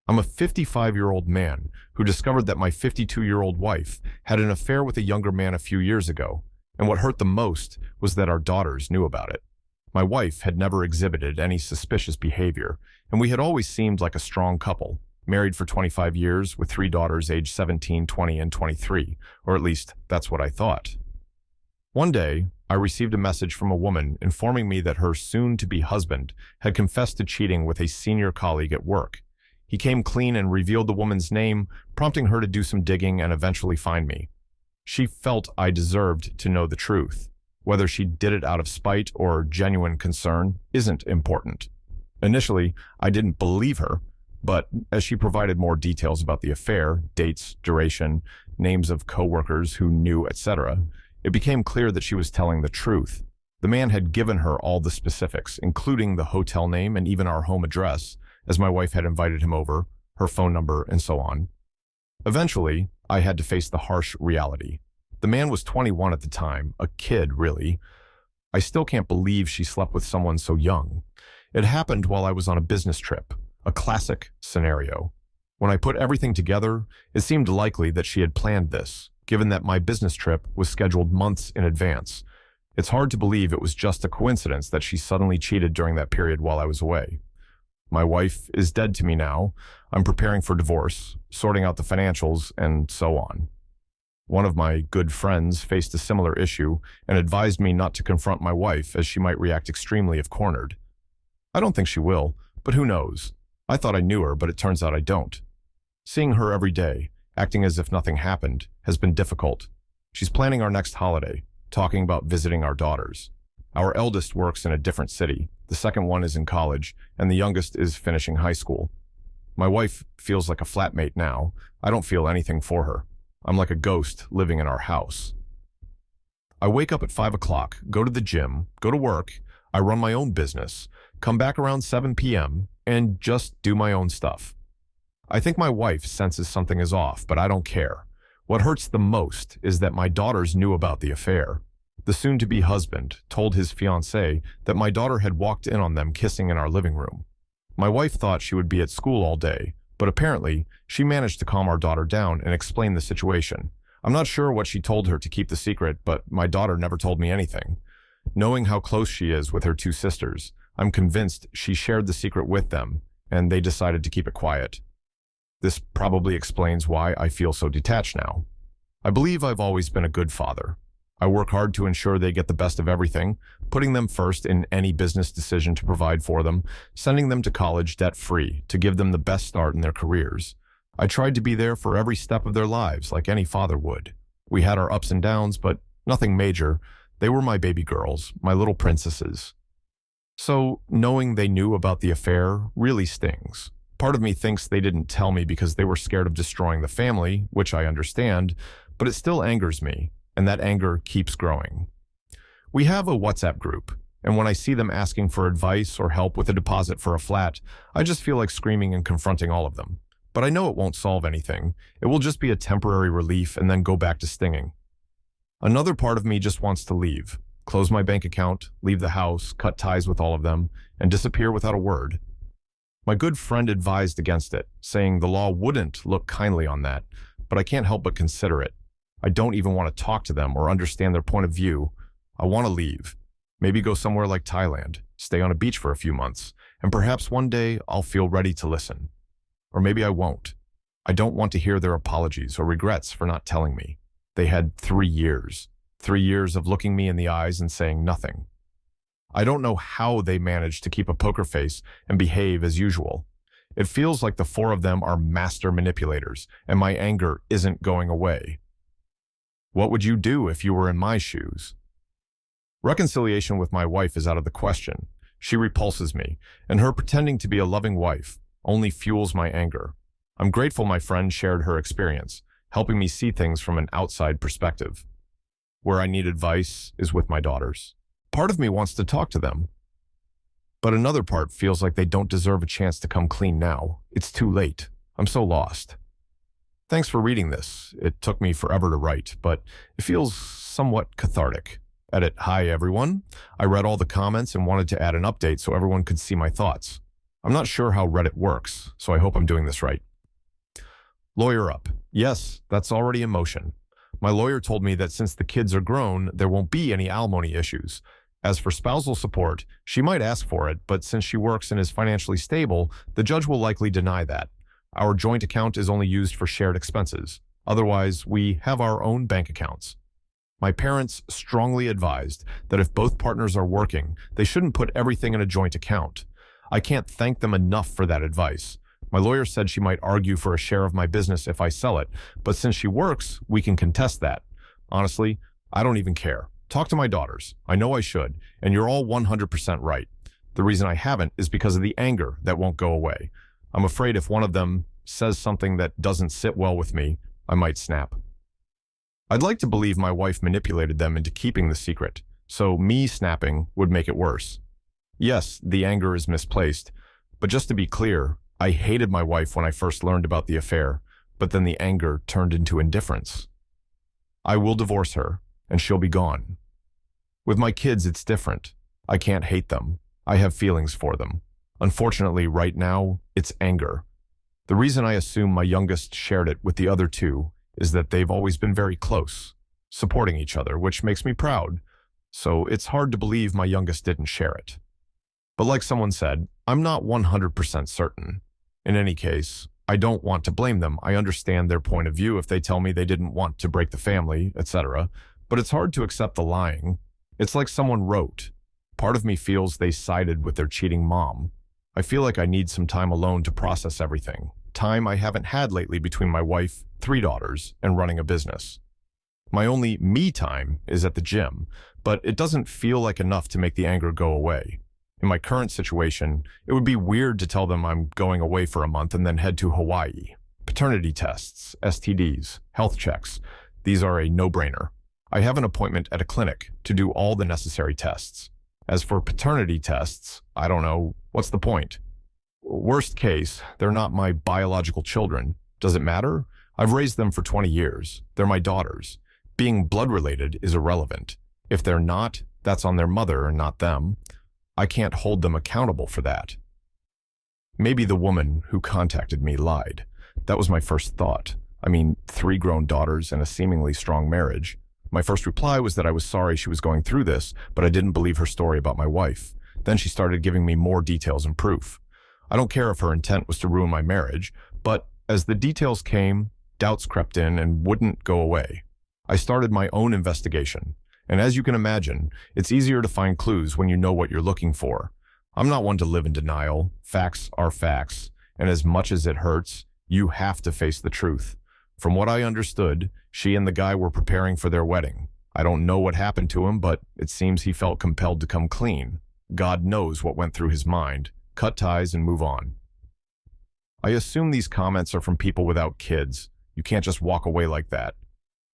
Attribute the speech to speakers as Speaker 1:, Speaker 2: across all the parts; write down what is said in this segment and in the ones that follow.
Speaker 1: I'm a 55-year-old man who discovered that my 52-year-old wife had an affair with a younger man a few years ago, and what hurt the most was that our daughters knew about it. My wife had never exhibited any suspicious behavior, and we had always seemed like a strong couple, married for 25 years with 3 daughters aged 17, 20, and 23, or at least that's what I thought. One day, I received a message from a woman informing me that her soon-to-be husband had confessed to cheating with a senior colleague at work. He came clean and revealed the woman's name, prompting her to do some digging and eventually find me. She felt I deserved to know the truth. Whether she did it out of spite or genuine concern isn't important. Initially, I didn't believe her, but as she provided more details about the affair, dates, duration, names of co-workers who knew, etc., it became clear that she was telling the truth. The man had given her all the specifics, including the hotel name and even our home address, as my wife had invited him over, her phone number, and so on. Eventually, I had to face the harsh reality. The man was 21 at the time, a kid, really. I still can't believe she slept with someone so young. It happened while I was on a business trip, a classic scenario. When I put everything together, it seemed likely that she had planned this, given that my business trip was scheduled months in advance. It's hard to believe it was just a coincidence that she suddenly cheated during that period while I was away. My wife is dead to me now. I'm preparing for divorce, sorting out the financials, and so on. One of my good friends faced a similar issue and advised me not to confront my wife as she might react extremely if cornered. I don't think she will, but who knows? I thought I knew her, but it turns out I don't. Seeing her every day, acting as if nothing happened, has been difficult. She's planning our next holiday, talking about visiting our daughters. Our eldest works in a different city, the second one is in college, and the youngest is finishing high school. My wife feels like a flatmate now. I don't feel anything for her. I'm like a ghost living in our house. I wake up at 5 o'clock, go to the gym, go to work, I run my own business, come back around 7 p.m., and just do my own stuff. I think my wife senses something is off, but I don't care. What hurts the most is that my daughters knew about the affair. The soon-to-be husband told his fiancée that my daughter had walked in on them kissing in our living room. My wife thought she would be at school all day, but apparently she managed to calm our daughter down and explain the situation. I'm not sure what she told her to keep the secret, but my daughter never told me anything. Knowing how close she is with her 2 sisters, I'm convinced she shared the secret with them, and they decided to keep it quiet. This probably explains why I feel so detached now. I believe I've always been a good father. I work hard to ensure they get the best of everything, putting them first in any business decision to provide for them, sending them to college debt-free to give them the best start in their careers. I tried to be there for every step of their lives like any father would. We had our ups and downs, but nothing major. They were my baby girls, my little princesses. So knowing they knew about the affair really stings. Part of me thinks they didn't tell me because they were scared of destroying the family, which I understand, but it still angers me, and that anger keeps growing. We have a WhatsApp group, and when I see them asking for advice or help with a deposit for a flat, I just feel like screaming and confronting all of them. But I know it won't solve anything. It will just be a temporary relief and then go back to stinging. Another part of me just wants to leave, close my bank account, leave the house, cut ties with all of them, and disappear without a word. My good friend advised against it, saying the law wouldn't look kindly on that, but I can't help but consider it. I don't even want to talk to them or understand their point of view. I want to leave. Maybe go somewhere like Thailand, stay on a beach for a few months, and perhaps one day I'll feel ready to listen. Or maybe I won't. I don't want to hear their apologies or regrets for not telling me. They had 3 years. 3 years of looking me in the eyes and saying nothing. I don't know how they managed to keep a poker face and behave as usual. It feels like the 4 of them are master manipulators, and my anger isn't going away. What would you do if you were in my shoes? Reconciliation with my wife is out of the question. She repulses me, and her pretending to be a loving wife only fuels my anger. I'm grateful my friend shared her experience, helping me see things from an outside perspective. Where I need advice is with my daughters. Part of me wants to talk to them, but another part feels like they don't deserve a chance to come clean now. It's too late. I'm so lost. Thanks for reading this. It took me forever to write, but it feels somewhat cathartic. Edit, hi everyone. I read all the comments and wanted to add an update so everyone could see my thoughts. I'm not sure how Reddit works, so I hope I'm doing this right. Lawyer up. Yes, that's already in motion. My lawyer told me that since the kids are grown, there won't be any alimony issues. As for spousal support, she might ask for it, but since she works and is financially stable, the judge will likely deny that. Our joint account is only used for shared expenses. Otherwise, we have our own bank accounts. My parents strongly advised that if both partners are working, they shouldn't put everything in a joint account. I can't thank them enough for that advice. My lawyer said she might argue for a share of my business if I sell it, but since she works, we can contest that. Honestly, I don't even care. Talk to my daughters. I know I should, and you're all 100% right. The reason I haven't is because of the anger that won't go away. I'm afraid if one of them says something that doesn't sit well with me, I might snap. I'd like to believe my wife manipulated them into keeping the secret, so me snapping would make it worse. Yes, the anger is misplaced, but just to be clear, I hated my wife when I first learned about the affair, but then the anger turned into indifference. I will divorce her, and she'll be gone. With my kids, it's different. I can't hate them. I have feelings for them. Unfortunately, right now, it's anger. The reason I assume my youngest shared it with the other two is that they've always been very close, supporting each other, which makes me proud. So it's hard to believe my youngest didn't share it. But like someone said, I'm not 100% certain. In any case, I don't want to blame them. I understand their point of view if they tell me they didn't want to break the family, etc. But it's hard to accept the lying. It's like someone wrote, part of me feels they sided with their cheating mom. I feel like I need some time alone to process everything. Time I haven't had lately between my wife, 3 daughters, and running a business. My only me time is at the gym, but it doesn't feel like enough to make the anger go away. In my current situation, it would be weird to tell them I'm going away for a month and then head to Hawaii. Paternity tests, STDs, health checks, these are a no-brainer. I have an appointment at a clinic to do all the necessary tests. As for paternity tests, I don't know, what's the point? Worst case, they're not my biological children. Does it matter? I've raised them for 20 years. They're my daughters. Being blood-related is irrelevant. If they're not, that's on their mother, not them. I can't hold them accountable for that. Maybe the woman who contacted me lied. That was my first thought. 3 grown daughters and a seemingly strong marriage. My first reply was that I was sorry she was going through this, but I didn't believe her story about my wife. Then she started giving me more details and proof. I don't care if her intent was to ruin my marriage, but as the details came, doubts crept in and wouldn't go away. I started my own investigation. And as you can imagine, it's easier to find clues when you know what you're looking for. I'm not one to live in denial. Facts are facts. And as much as it hurts, you have to face the truth. From what I understood, she and the guy were preparing for their wedding. I don't know what happened to him, but it seems he felt compelled to come clean. God knows what went through his mind. Cut ties and move on. I assume these comments are from people without kids. You can't just walk away like that.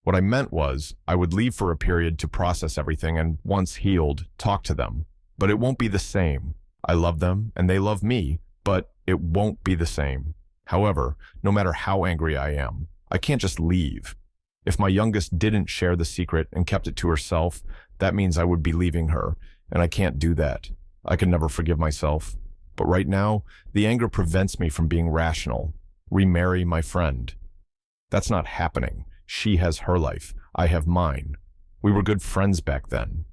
Speaker 1: What I meant was, I would leave for a period to process everything and, once healed, talk to them. But it won't be the same. I love them, and they love me, but it won't be the same. However, no matter how angry I am, I can't just leave. If my youngest didn't share the secret and kept it to herself, that means I would be leaving her, and I can't do that. I can never forgive myself. But right now, the anger prevents me from being rational. Remarry my friend. That's not happening. She has her life. I have mine. We were good friends back then.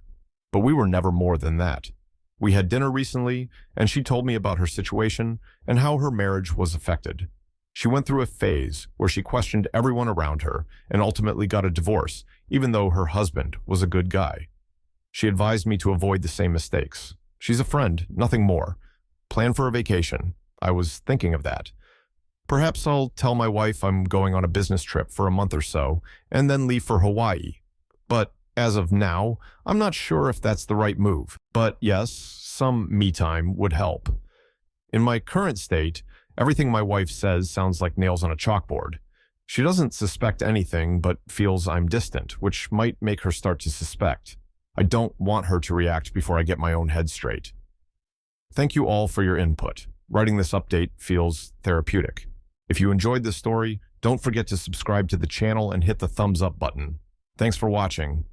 Speaker 1: But we were never more than that. We had dinner recently, and she told me about her situation and how her marriage was affected. She went through a phase where she questioned everyone around her and ultimately got a divorce, even though her husband was a good guy. She advised me to avoid the same mistakes. She's a friend, nothing more. Plan for a vacation. I was thinking of that. Perhaps I'll tell my wife I'm going on a business trip for a month or so, and then leave for Hawaii. But as of now, I'm not sure if that's the right move. But yes, some me time would help. In my current state, everything my wife says sounds like nails on a chalkboard. She doesn't suspect anything, but feels I'm distant, which might make her start to suspect. I don't want her to react before I get my own head straight. Thank you all for your input. Writing this update feels therapeutic. If you enjoyed this story, don't forget to subscribe to the channel and hit the thumbs up button. Thanks for watching.